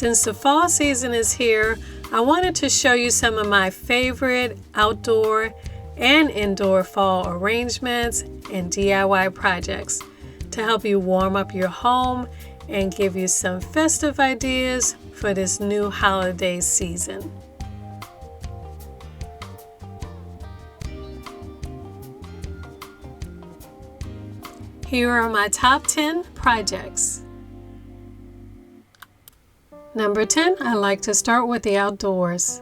Since the fall season is here, I wanted to show you some of my favorite outdoor and indoor fall arrangements and DIY projects to help you warm up your home and give you some festive ideas for this new holiday season. Here are my top 10 projects. Number 10, I like to start with the outdoors.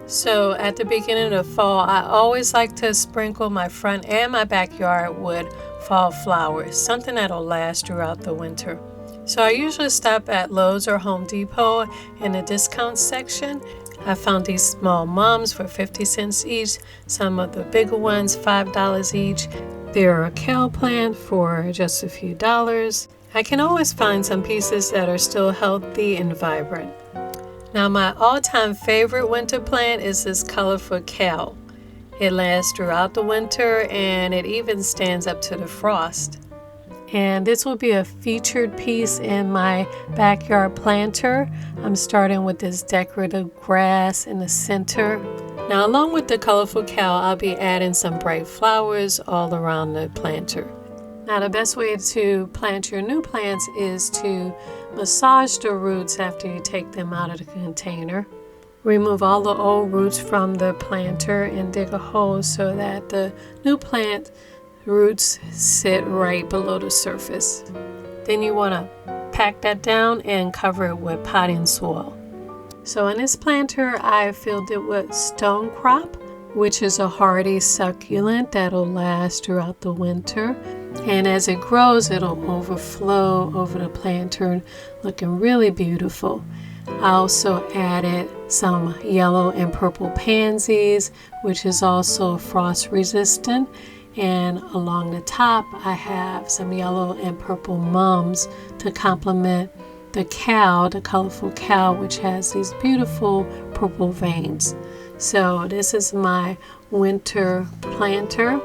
So at the beginning of fall, I always like to sprinkle my front and my backyard with fall flowers, something that'll last throughout the winter. So I usually stop at Lowe's or Home Depot in the discount section. I found these small mums for 50 cents each, some of the bigger ones $5 each. They're a kale plant for just a few dollars. I can always find some pieces that are still healthy and vibrant. Now my all-time favorite winter plant is this colorful kale. It lasts throughout the winter and it even stands up to the frost. And this will be a featured piece in my backyard planter. I'm starting with this decorative grass in the center. Now along with the colorful kale, I'll be adding some bright flowers all around the planter. Now the best way to plant your new plants is to massage the roots after you take them out of the container. Remove all the old roots from the planter and dig a hole so that the new plant roots sit right below the surface. Then you want to pack that down and cover it with potting soil. So in this planter, I filled it with stone crop, which is a hardy succulent that'll last throughout the winter. And as it grows, it'll overflow over the planter, looking really beautiful. I also added some yellow and purple pansies, which is also frost resistant. And along the top, I have some yellow and purple mums to complement the cow, the colorful cow, which has these beautiful purple veins. So this is my winter planter.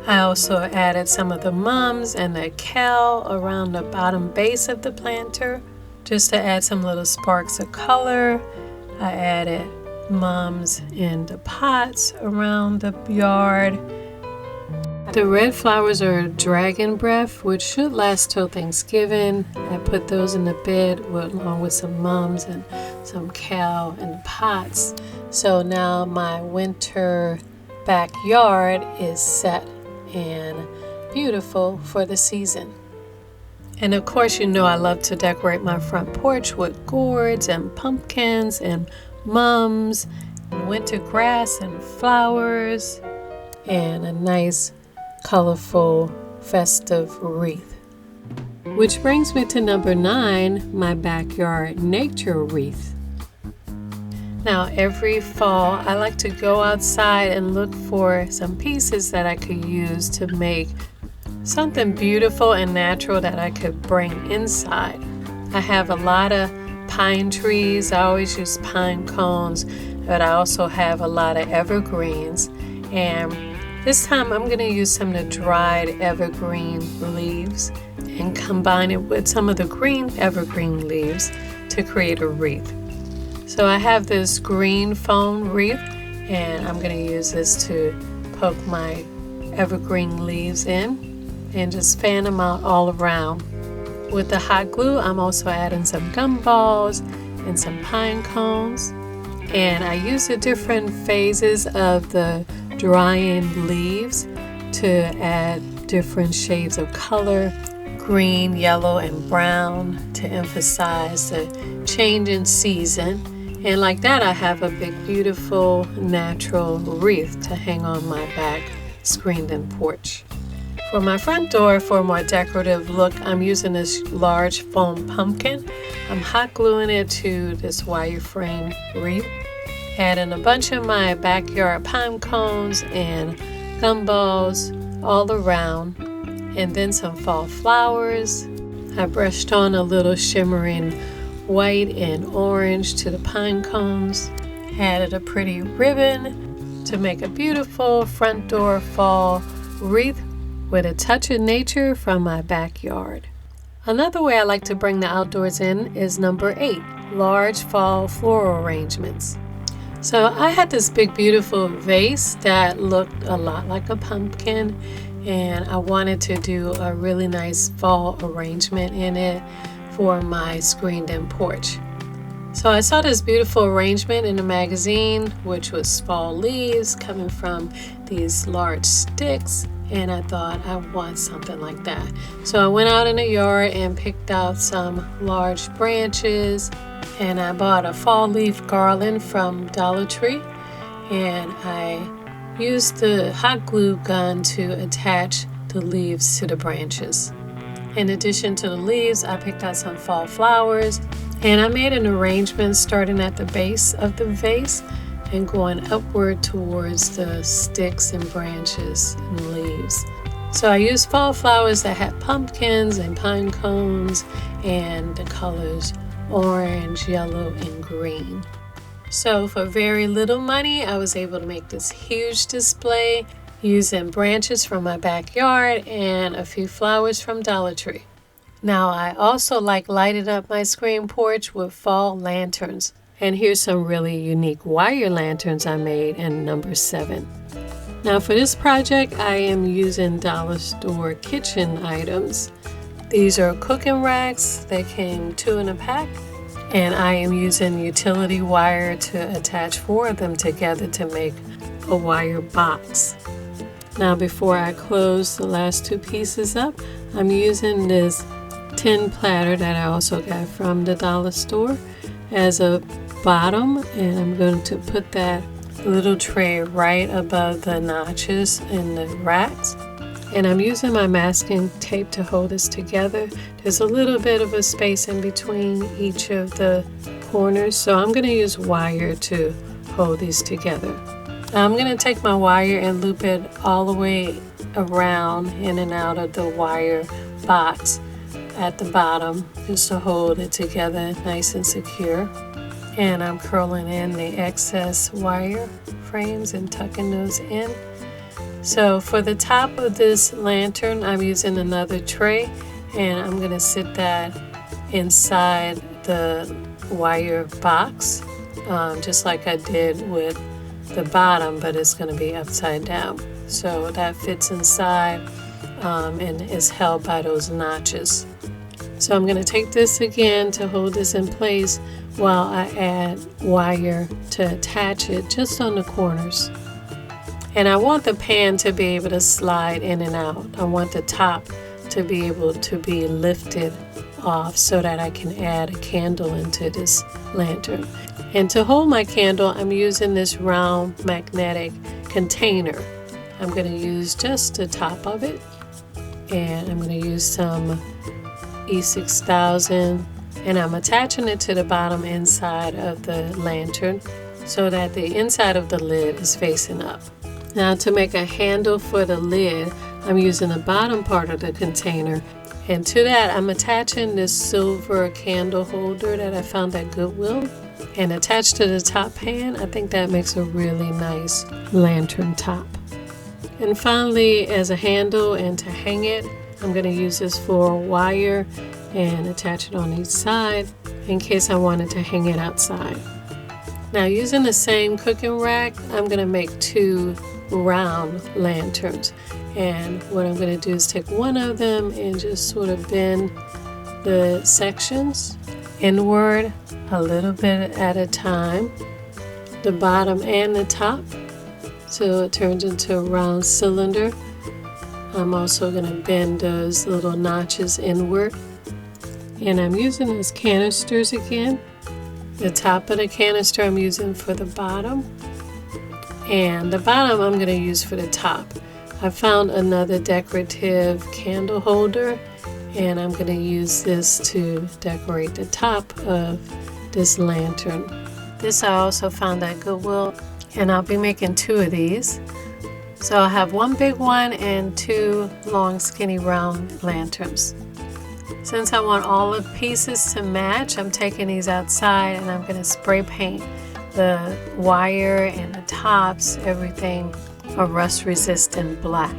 I also added some of the mums and the cow around the bottom base of the planter just to add some little sparks of color. I added mums in the pots around the yard. The red flowers are dragon breath, which should last till Thanksgiving. I put those in the bed along with some mums and some cow in the pots. So now my winter backyard is set and beautiful for the season. And of course, you know I love to decorate my front porch with gourds and pumpkins and mums, and winter grass and flowers, and a nice colorful festive wreath. Which brings me to number 9, my backyard nature wreath. Now every fall I like to go outside and look for some pieces that I could use to make something beautiful and natural that I could bring inside. I have a lot of pine trees. I always use pine cones, but I also have a lot of evergreens. And this time I'm going to use some of the dried evergreen leaves and combine it with some of the green evergreen leaves to create a wreath. So I have this green foam wreath and I'm going to use this to poke my evergreen leaves in and just fan them out all around. With the hot glue, I'm also adding some gumballs and some pine cones. And I use the different phases of the drying leaves to add different shades of color, green, yellow, and brown, to emphasize the change in season. And like that, I have a big, beautiful, natural wreath to hang on my back screened-in porch. For my front door, for a more decorative look, I'm using this large foam pumpkin. I'm hot gluing it to this wireframe wreath. Adding a bunch of my backyard pine cones and gumballs all around, and then some fall flowers. I brushed on a little shimmering white and orange to the pine cones. Added a pretty ribbon to make a beautiful front door fall wreath with a touch of nature from my backyard. Another way I like to bring the outdoors in is number 8, large fall floral arrangements. So I had this big beautiful vase that looked a lot like a pumpkin, and I wanted to do a really nice fall arrangement in it for my screened-in porch. So I saw this beautiful arrangement in a magazine, which was fall leaves coming from these large sticks, and I thought I want something like that. So I went out in the yard and picked out some large branches, and I bought a fall leaf garland from Dollar Tree, and I used the hot glue gun to attach the leaves to the branches. In addition to the leaves, I picked out some fall flowers, and I made an arrangement starting at the base of the vase and going upward towards the sticks and branches and leaves. So I used fall flowers that had pumpkins and pine cones and the colors orange, yellow, and green. So for very little money, I was able to make this huge display using branches from my backyard and a few flowers from Dollar Tree. Now I also lighting up my screen porch with fall lanterns. And here's some really unique wire lanterns I made in number 7. Now for this project, I am using dollar store kitchen items. These are cooking racks. They came 2 in a pack. And I am using utility wire to attach 4 of them together to make a wire box. Now before I close the last 2 pieces up, I'm using this tin platter that I also got from the dollar store as a bottom, and I'm going to put that little tray right above the notches in the racks. And I'm using my masking tape to hold this together. There's a little bit of a space in between each of the corners, so I'm going to use wire to hold these together. I'm going to take my wire and loop it all the way around in and out of the wire box at the bottom just to hold it together nice and secure. And I'm curling in the excess wire frames and tucking those in. So for the top of this lantern, I'm using another tray, and I'm going to sit that inside the wire box, just like I did with the bottom, but it's going to be upside down. So that fits inside and is held by those notches. So I'm going to take this again to hold this in place while I add wire to attach it just on the corners. And I want the pan to be able to slide in and out. I want the top to be able to be lifted off so that I can add a candle into this lantern. And to hold my candle, I'm using this round magnetic container. I'm going to use just the top of it, and I'm going to use some E6000, and I'm attaching it to the bottom inside of the lantern so that the inside of the lid is facing up. Now to make a handle for the lid, I'm using the bottom part of the container, and to that I'm attaching this silver candle holder that I found at Goodwill and attached to the top pan. I think that makes a really nice lantern top. And finally, as a handle and to hang it, I'm going to use this floral wire and attach it on each side in case I wanted to hang it outside. Now using the same cooking rack, I'm going to make 2 round lanterns, and what I'm going to do is take one of them and just sort of bend the sections inward a little bit at a time, the bottom and the top, so it turns into a round cylinder. I'm also going to bend those little notches inward, and I'm using those canisters again. The top of the canister I'm using for the bottom, and the bottom I'm going to use for the top. I found another decorative candle holder, and I'm going to use this to decorate the top of this lantern. This I also found at Goodwill, and I'll be making 2 of these. So I'll have 1 big one and 2 long skinny round lanterns. Since I want all the pieces to match, I'm taking these outside and I'm going to spray paint the wire and the tops, everything a rust resistant black.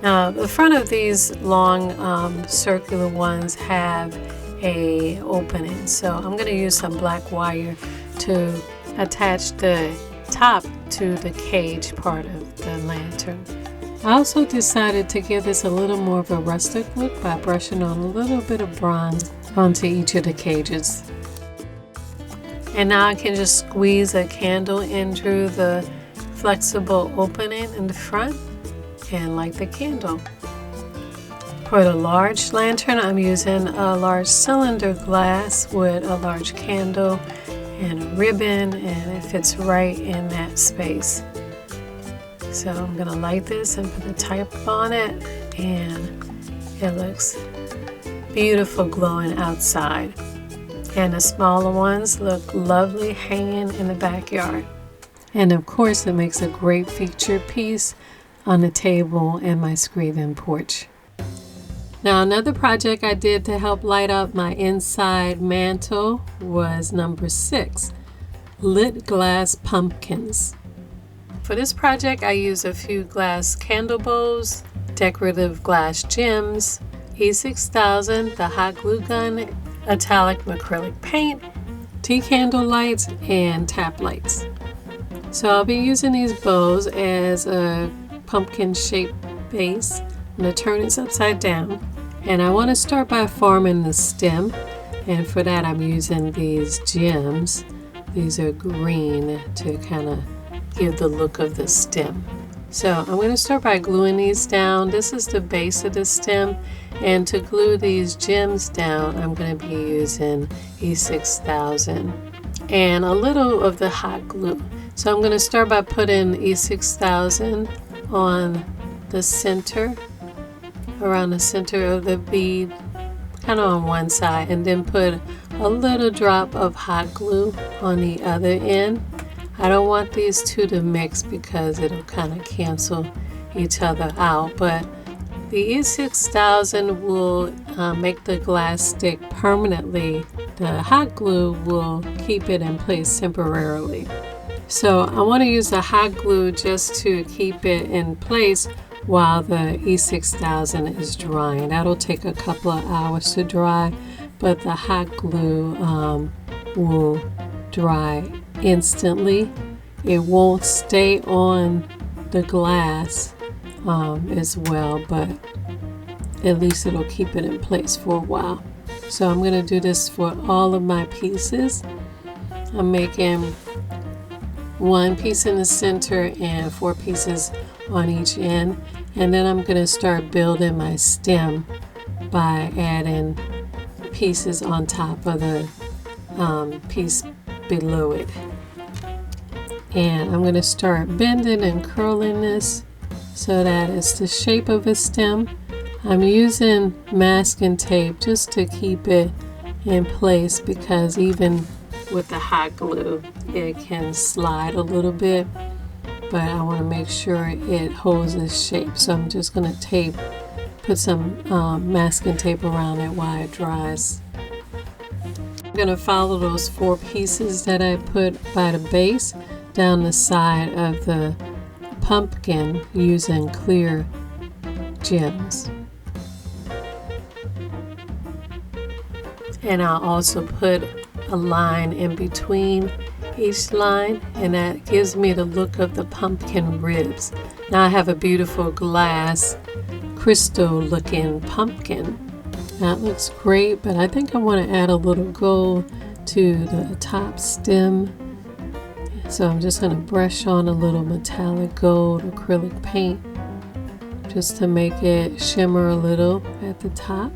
Now the front of these long circular ones have a opening, so I'm going to use some black wire to attach the top to the cage part of the lantern. I also decided to give this a little more of a rustic look by brushing on a little bit of bronze onto each of the cages. And now I can just squeeze a candle in through the flexible opening in the front and light the candle. For the large lantern, I'm using a large cylinder glass with a large candle and a ribbon, and it fits right in that space. So I'm going to light this and put the type on it, and it looks beautiful glowing outside. And the smaller ones look lovely hanging in the backyard. And of course, it makes a great feature piece on the table and my screened-in porch. Now, another project I did to help light up my inside mantle was number 6, lit glass pumpkins. For this project, I used a few glass candle bowls, decorative glass gems, E6000, the hot glue gun, metallic acrylic paint, tea candle lights, and tap lights. So I'll be using these bows as a pumpkin shaped base. I'm going to turn this upside down, and I want to start by forming the stem, and for that I'm using these gems. These are green to kind of give the look of the stem. So I'm going to start by gluing these down. This is the base of the stem, and to glue these gems down I'm going to be using E6000 and a little of the hot glue. So I'm going to start by putting E6000 on the center, around the center of the bead, kind of on one side, and then put a little drop of hot glue on the other end. I don't want these two to mix because it'll kind of cancel each other out, but the E6000 will make the glass stick permanently. The hot glue will keep it in place temporarily. So I want to use the hot glue just to keep it in place while the E6000 is drying. That'll take a couple of hours to dry, but the hot glue will dry instantly. It won't stay on the glass as well, but at least it'll keep it in place for a while. So I'm going to do this for all of my pieces. I'm making 1 piece in the center and 4 pieces on each end, and then I'm going to start building my stem by adding pieces on top of the piece below it. And I'm going to start bending and curling this so that it's the shape of a stem. I'm using masking tape just to keep it in place because even with the hot glue it can slide a little bit, but I want to make sure it holds its shape. So I'm just going to put some masking tape around it while it dries. I'm going to follow those 4 pieces that I put by the base down the side of the pumpkin using clear gems. And I'll also put a line in between each line, and that gives me the look of the pumpkin ribs. Now I have a beautiful glass crystal looking pumpkin. That looks great, but I think I want to add a little gold to the top stem. So I'm just going to brush on a little metallic gold acrylic paint just to make it shimmer a little at the top.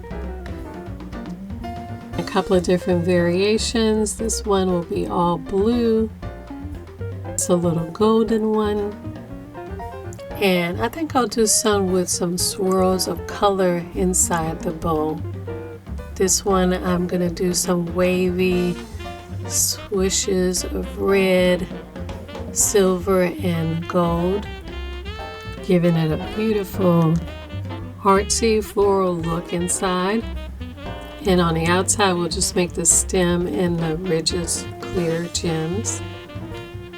A couple of different variations. This one will be all blue. It's a little golden one. And I think I'll do some with some swirls of color inside the bowl. This one I'm going to do some wavy swishes of red, silver, and gold, giving it a beautiful artsy floral look inside. And on the outside we'll just make the stem and the ridges clear gems.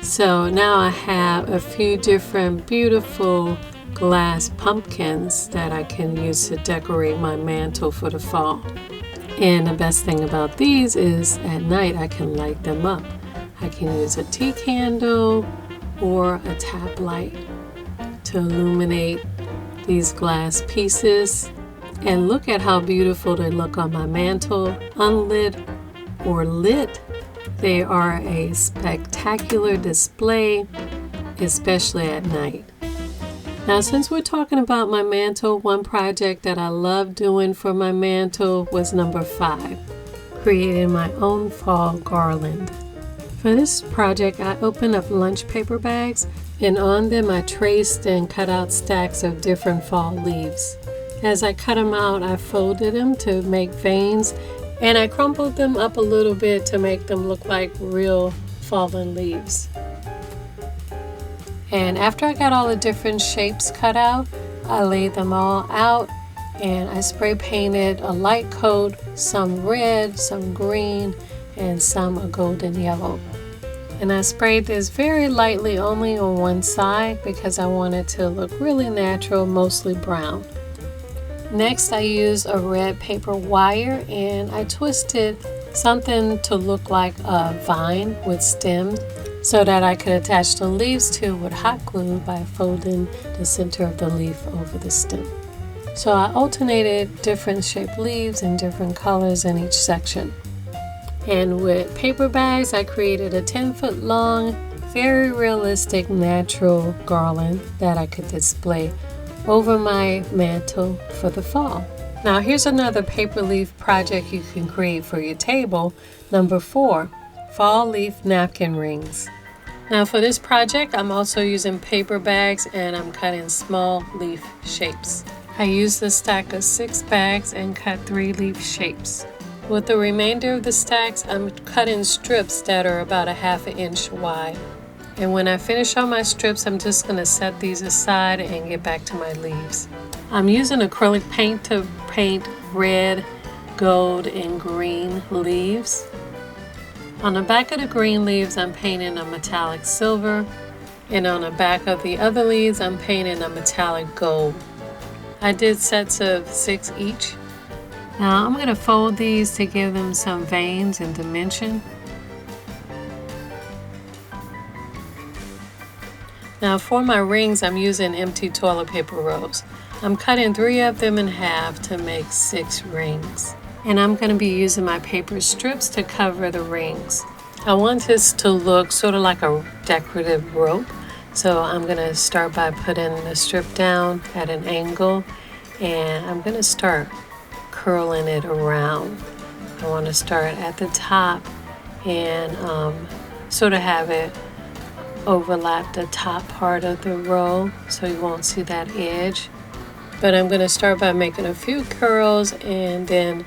So now I have a few different beautiful glass pumpkins that I can use to decorate my mantle for the fall. And the best thing about these is at night I can light them up. I can use a tea candle or a tap light to illuminate these glass pieces. And look at how beautiful they look on my mantle, unlit or lit. They are a spectacular display, especially at night. Now, since we're talking about my mantle, one project that I love doing for my mantle was number 5, creating my own fall garland. For this project, I opened up lunch paper bags, and on them I traced and cut out stacks of different fall leaves. As I cut them out, I folded them to make veins, and I crumpled them up a little bit to make them look like real fallen leaves. And after I got all the different shapes cut out, I laid them all out and I spray painted a light coat, some red, some green, and some a golden yellow. And I sprayed this very lightly only on one side because I wanted to look really natural, mostly brown. Next, I used a red paper wire and I twisted something to look like a vine with stems so that I could attach the leaves to with hot glue by folding the center of the leaf over the stem. So I alternated different shaped leaves in different colors in each section. And with paper bags, I created a 10-foot long, very realistic natural garland that I could display over my mantle for the fall. Now here's another paper leaf project you can create for your table. Number 4, fall leaf napkin rings. Now for this project, I'm also using paper bags and I'm cutting small leaf shapes. I used a stack of 6 bags and cut 3 leaf shapes. With the remainder of the stacks, I'm cutting strips that are about 1/2 inch wide. And when I finish all my strips, I'm just going to set these aside and get back to my leaves. I'm using acrylic paint to paint red, gold, and green leaves. On the back of the green leaves, I'm painting a metallic silver. And on the back of the other leaves, I'm painting a metallic gold. I did sets of 6 each. Now I'm going to fold these to give them some veins and dimension. Now for my rings, I'm using empty toilet paper rolls. I'm cutting 3 of them in half to make 6 rings. And I'm going to be using my paper strips to cover the rings. I want this to look sort of like a decorative rope. So I'm going to start by putting the strip down at an angle and I'm going to start curling it around. I want to start at the top and sort of have it overlap the top part of the row so you won't see that edge. But I'm going to start by making a few curls and then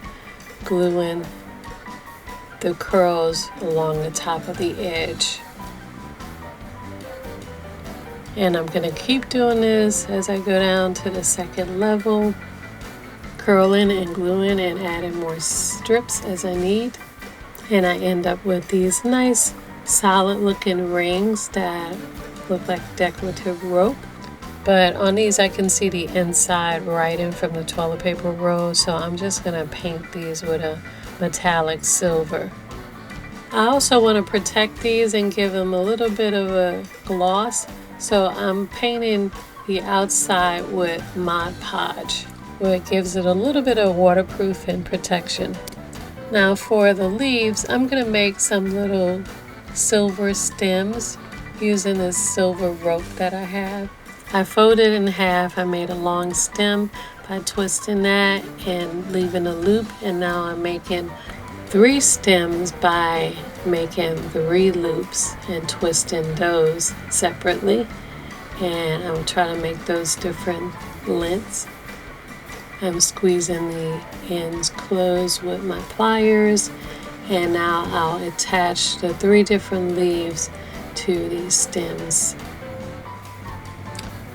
gluing the curls along the top of the edge. And I'm going to keep doing this as I go down to the second level, curling and gluing and adding more strips as I need. And I end up with these nice solid looking rings that look like decorative rope. But on these I can see the inside right in from the toilet paper roll, so I'm just going to paint these with a metallic silver. I also want to protect these and give them a little bit of a gloss, so I'm painting the outside with Mod Podge, where it gives it a little bit of waterproof and protection. Now for the leaves, I'm going to make some little silver stems using this silver rope that I have. I folded in half. I made a long stem by twisting that and leaving a loop, and now I'm making 3 stems by making 3 loops and twisting those separately. And I'm trying to make those different lengths. I'm squeezing the ends closed with my pliers, and now I'll attach the 3 different leaves to these stems.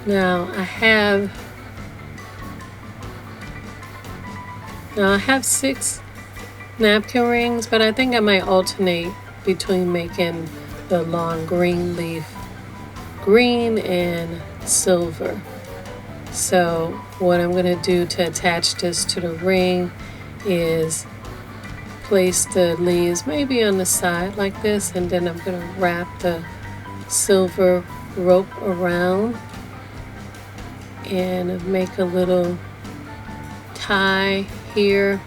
Now I have 6 napkin rings, but I think I might alternate between making the long green leaf green and silver. So what I'm going to do to attach this to the ring is place the leaves maybe on the side like this, and then I'm going to wrap the silver rope around and make a little tie here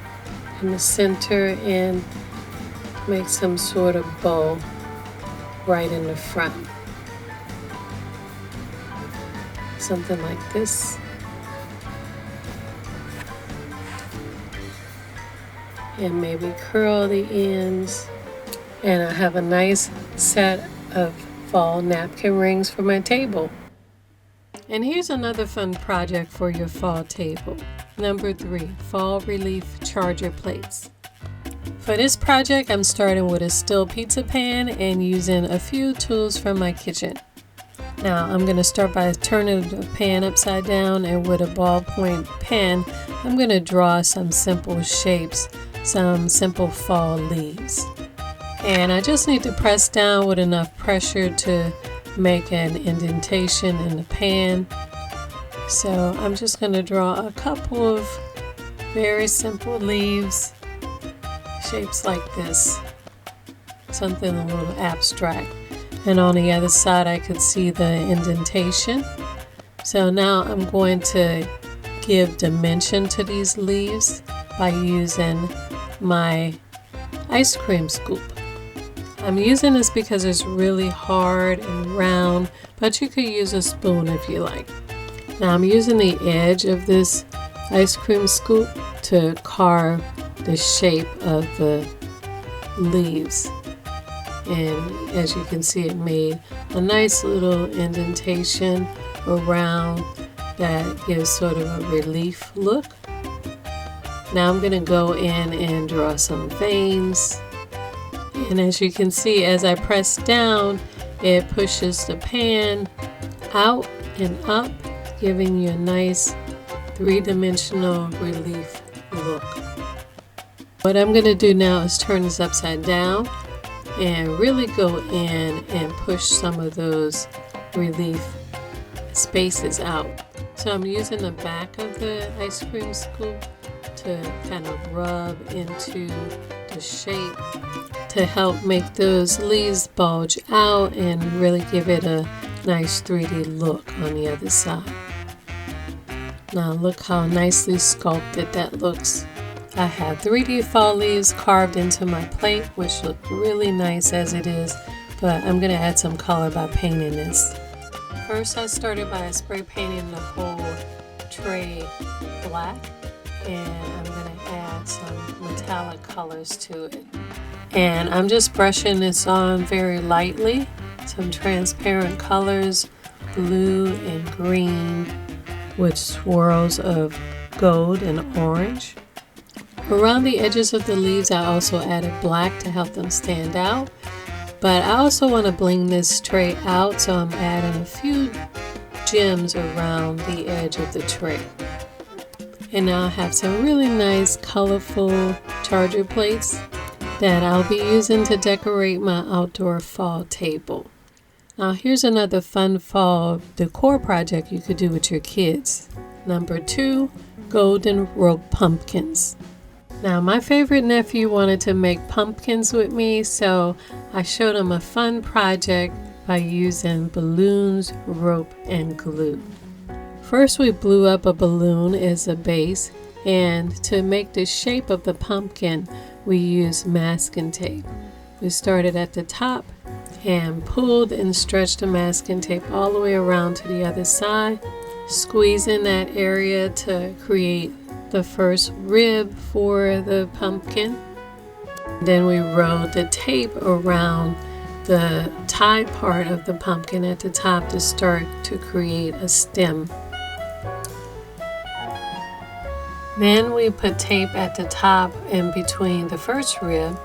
in the center and make some sort of bow right in the front. Something like this. And maybe curl the ends. And I have a nice set of fall napkin rings for my table. And here's another fun project for your fall table. Number 3, fall relief charger plates. For this project, I'm starting with a steel pizza pan and using a few tools from my kitchen. Now I'm going to start by turning the pan upside down, and with a ballpoint pen, I'm going to draw some simple shapes, some simple fall leaves. And I just need to press down with enough pressure to make an indentation in the pan. So I'm just going to draw a couple of very simple leaves, shapes like this, something a little abstract. And on the other side I could see the indentation. So now I'm going to give dimension to these leaves by using my ice cream scoop. I'm using this because it's really hard and round, but you could use a spoon if you like. Now I'm using the edge of this ice cream scoop to carve the shape of the leaves. And as you can see, it made a nice little indentation around that gives sort of a relief look. Now I'm going to go in and draw some veins. And as you can see, as I press down, it pushes the pan out and up, giving you a nice three-dimensional relief look. What I'm going to do now is turn this upside down and really go in and push some of those relief spaces out. So I'm using the back of the ice cream scoop to kind of rub into the shape to help make those leaves bulge out and really give it a nice 3D look on the other side. Now look how nicely sculpted that looks. I have 3D fall leaves carved into my plate, which look really nice as it is, but I'm going to add some color by painting this. First I started by spray painting the whole tray black, and I'm going to add some metallic colors to it. And I'm just brushing this on very lightly, some transparent colors, blue and green with swirls of gold and orange. Around the edges of the leaves I also added black to help them stand out, but I also want to bling this tray out, so I'm adding a few gems around the edge of the tray. And now I have some really nice colorful charger plates that I'll be using to decorate my outdoor fall table. Now here's another fun fall decor project you could do with your kids. Number 2, golden rope pumpkins. Now my favorite nephew wanted to make pumpkins with me, so I showed him a fun project by using balloons, rope, and glue. First we blew up a balloon as a base, and to make the shape of the pumpkin we used masking tape. We started at the top and pulled and stretched the masking tape all the way around to the other side, squeezing that area to create the first rib for the pumpkin. Then we rolled the tape around the tie part of the pumpkin at the top to start to create a stem. Then we put tape at the top in between the first rib,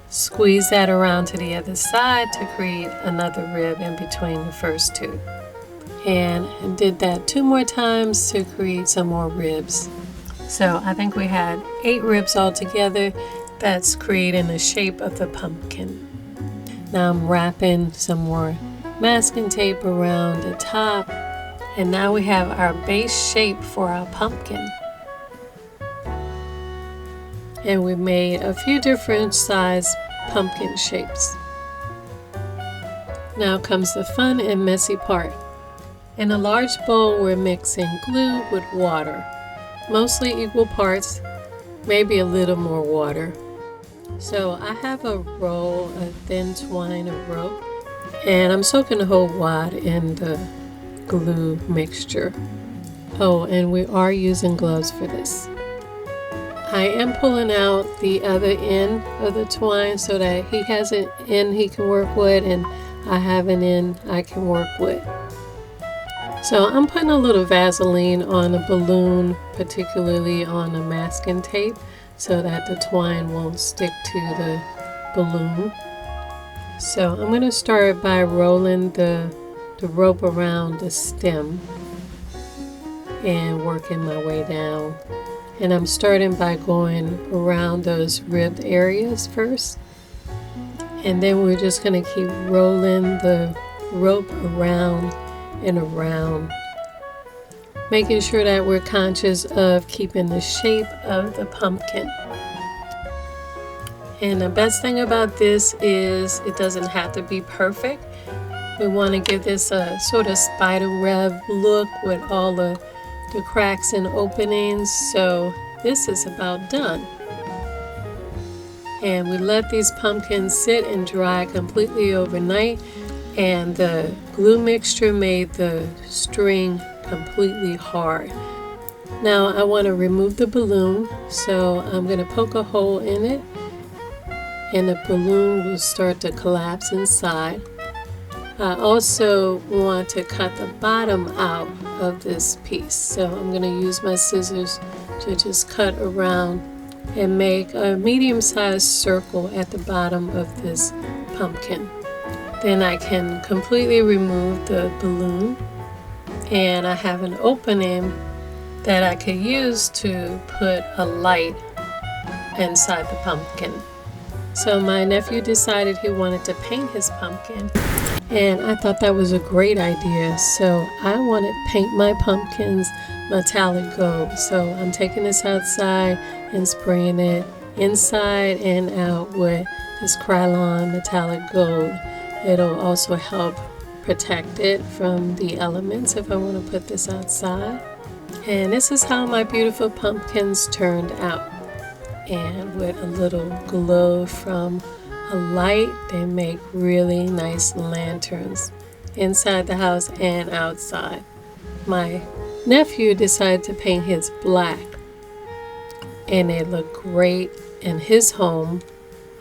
squeeze that around to the other side to create another rib in between the first two. And did that 2 more times to create some more ribs. So I think we had 8 ribs altogether. That's creating the shape of the pumpkin. Now I'm wrapping some more masking tape around the top And now we have our base shape for our pumpkin. And we made a few different size pumpkin shapes. Now comes the fun and messy part. In a large bowl, we're mixing glue with water, mostly equal parts, maybe a little more water. So I have a roll of thin twine of rope, and I'm soaking the whole wad in the glue mixture. Oh, and we are using gloves for this. I am pulling out the other end of the twine so that he has an end he can work with and I have an end I can work with. So I'm putting a little Vaseline on the balloon, particularly on the masking tape, so that the twine won't stick to the balloon. So I'm going to start by rolling the rope around the stem and working my way down. And I'm starting by going around those ribbed areas first. And then we're just going to keep rolling the rope around and around, making sure that we're conscious of keeping the shape of the pumpkin. And the best thing about this is it doesn't have to be perfect. We want to give this a sort of spider web look with all the cracks and openings. So this is about done. And we let these pumpkins sit and dry completely overnight, and the glue mixture made the string completely hard. Now I want to remove the balloon, so I'm going to poke a hole in it, and the balloon will start to collapse inside. I also want to cut the bottom out of this piece, so I'm going to use my scissors to just cut around and make a medium-sized circle at the bottom of this pumpkin. Then I can completely remove the balloon, and I have an opening that I could use to put a light inside the pumpkin. So my nephew decided he wanted to paint his pumpkin, and I thought that was a great idea. So I want to paint my pumpkins metallic gold. So I'm taking this outside and spraying it inside and out with this Krylon metallic gold. It'll also help protect it from the elements if I want to put this outside. And this is how my beautiful pumpkins turned out. And with a little glow from a light, they make really nice lanterns inside the house and outside. My nephew decided to paint his black, and they look great in his home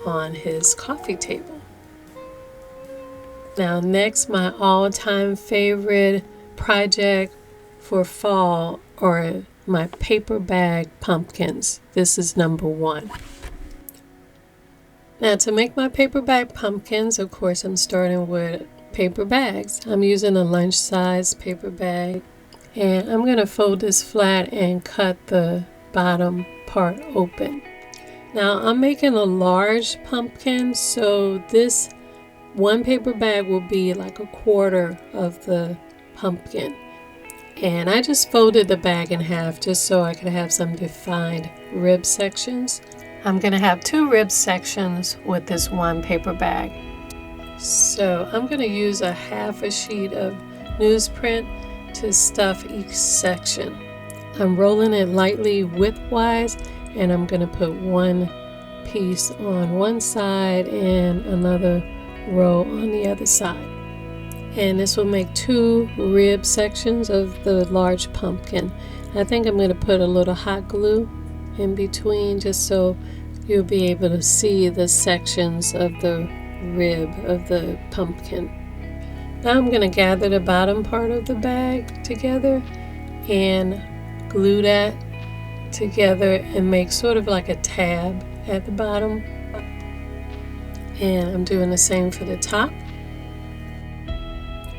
on his coffee table. Now next, my all-time favorite project for fall are my paper bag pumpkins. This is number 1. Now to make my paper bag pumpkins, of course, I'm starting with paper bags. I'm using a lunch size paper bag, and I'm going to fold this flat and cut the bottom part open. Now I'm making a large pumpkin, so this one paper bag will be like a quarter of the pumpkin. And I just folded the bag in half just so I could have some defined rib sections. I'm going to have 2 rib sections with this one paper bag. So I'm going to use a half a sheet of newsprint to stuff each section. I'm rolling it lightly widthwise, and I'm going to put one piece on one side and another row on the other side. And this will make 2 rib sections of the large pumpkin. I think I'm going to put a little hot glue in between just so you'll be able to see the sections of the rib of the pumpkin. Now I'm going to gather the bottom part of the bag together and glue that together and make sort of like a tab at the bottom. And I'm doing the same for the top.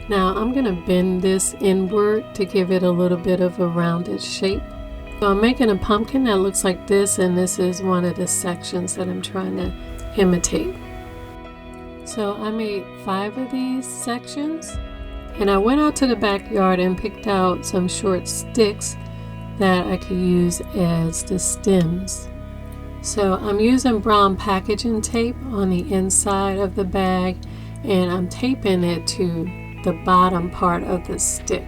Now I'm going to bend this inward to give it a little bit of a rounded shape. So I'm making a pumpkin that looks like this, and this is one of the sections that I'm trying to imitate. So I made 5 of these sections, And I went out to the backyard and picked out some short sticks that I could use as the stems. So I'm using brown packaging tape on the inside of the bag, and I'm taping it to the bottom part of the stick.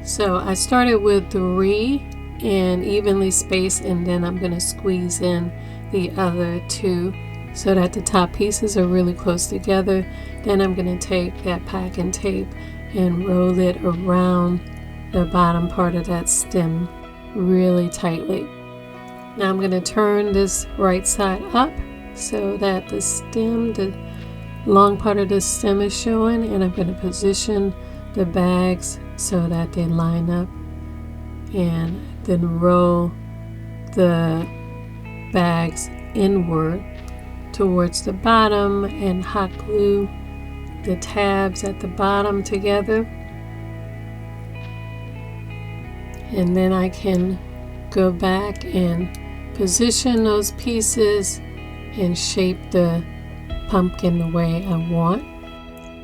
So I started with 3 and evenly spaced, and then I'm going to squeeze in the other 2 so that the top pieces are really close together. Then I'm going to take that packing tape and roll it around the bottom part of that stem really tightly. Now I'm going to turn this right side up so that the stem, the long part of the stem is showing, and I'm going to position the bags so that they line up, and then roll the bags inward towards the bottom and hot glue the tabs at the bottom together. And then I can go back and position those pieces and shape the pumpkin the way I want.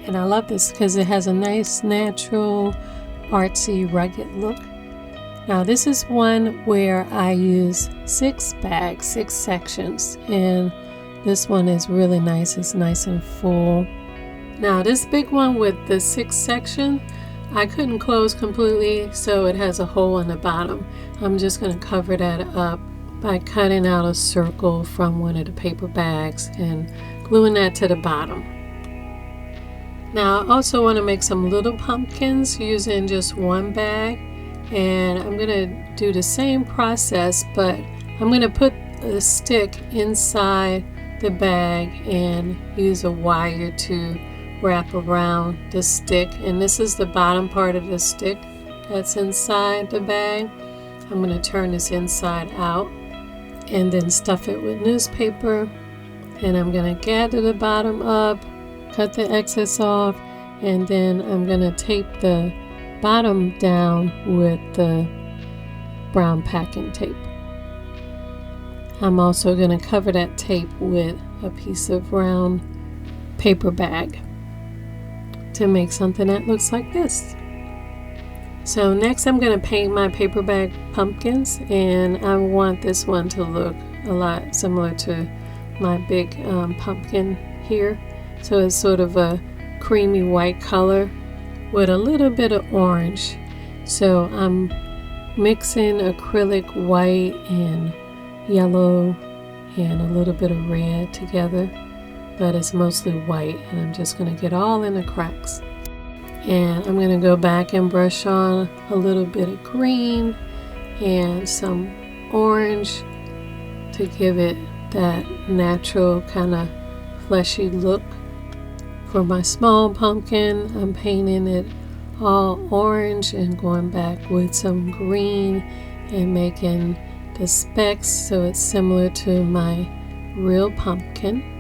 And I love this because it has a nice natural artsy rugged look. Now this is one where I use 6 bags, 6 sections, and this one is really nice. It's nice and full. Now this big one with the 6 section, I couldn't close completely, so it has a hole in the bottom. I'm just going to cover that up by cutting out a circle from one of the paper bags and gluing that to the bottom. Now I also want to make some little pumpkins using just 1 bag, and I'm going to do the same process, but I'm going to put a stick inside the bag and use a wire to wrap around the stick. And this is the bottom part of the stick that's inside the bag. I'm going to turn this inside out and then stuff it with newspaper, and I'm going to gather the bottom up, cut the excess off, and then I'm going to tape the bottom down with the brown packing tape. I'm also going to cover that tape with a piece of round paper bag to make something that looks like this. So next I'm going to paint my paper bag pumpkins, and I want this one to look a lot similar to my big pumpkin here. So it's sort of a creamy white color with a little bit of orange. So I'm mixing acrylic white and yellow and a little bit of red together, but it's mostly white, and I'm just going to get all in the cracks. And I'm going to go back and brush on a little bit of green and some orange to give it that natural kind of fleshy look. For my small pumpkin, I'm painting it all orange and going back with some green and making the specks so it's similar to my real pumpkin.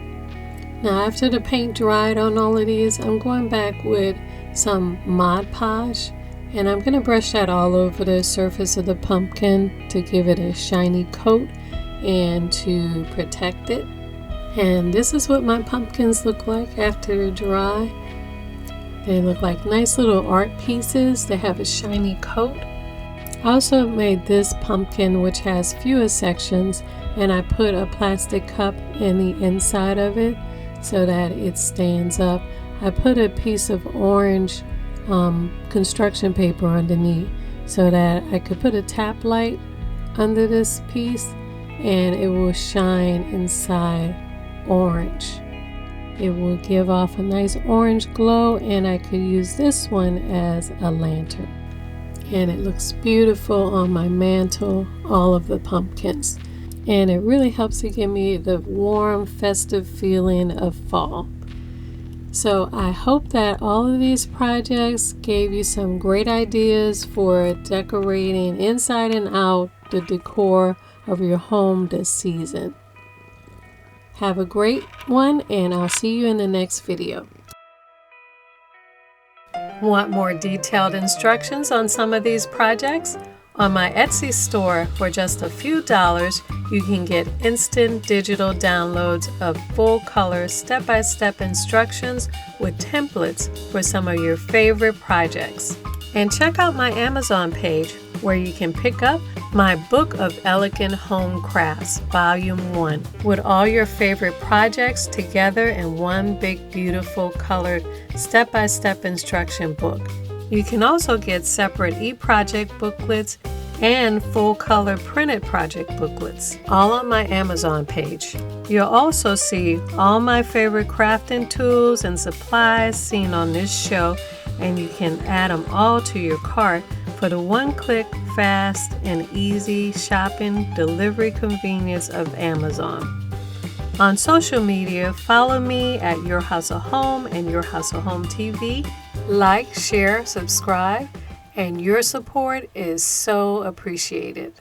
Now after the paint dried on all of these, I'm going back with some Mod Podge, and I'm going to brush that all over the surface of the pumpkin to give it a shiny coat and to protect it. And this is what my pumpkins look like after they're dry. They look like nice little art pieces. They have a shiny coat. I also made this pumpkin, which has fewer sections, and I put a plastic cup in the inside of it so that it stands up. I put a piece of orange construction paper underneath so that I could put a tap light under this piece and it will shine inside orange. It will give off a nice orange glow, and I could use this one as a lantern. And it looks beautiful on my mantle, all of the pumpkins. And it really helps to give me the warm, festive feeling of fall. So I hope that all of these projects gave you some great ideas for decorating inside and out the decor of your home this season. Have a great one, and I'll see you in the next video. Want more detailed instructions on some of these projects? On my Etsy store, for just a few dollars, you can get instant digital downloads of full-color step-by-step instructions with templates for some of your favorite projects. And check out my Amazon page where you can pick up my Book of Elegant Home Crafts, Volume 1, with all your favorite projects together in one big, beautiful, colored step-by-step instruction book. You can also get separate e-project booklets and full-color printed project booklets, all on my Amazon page. You'll also see all my favorite crafting tools and supplies seen on this show, and you can add them all to your cart for the one-click, fast, and easy shopping delivery convenience of Amazon. On social media, follow me at Your Hustle Home and Your Hustle Home TV. Like, share, subscribe, and your support is so appreciated.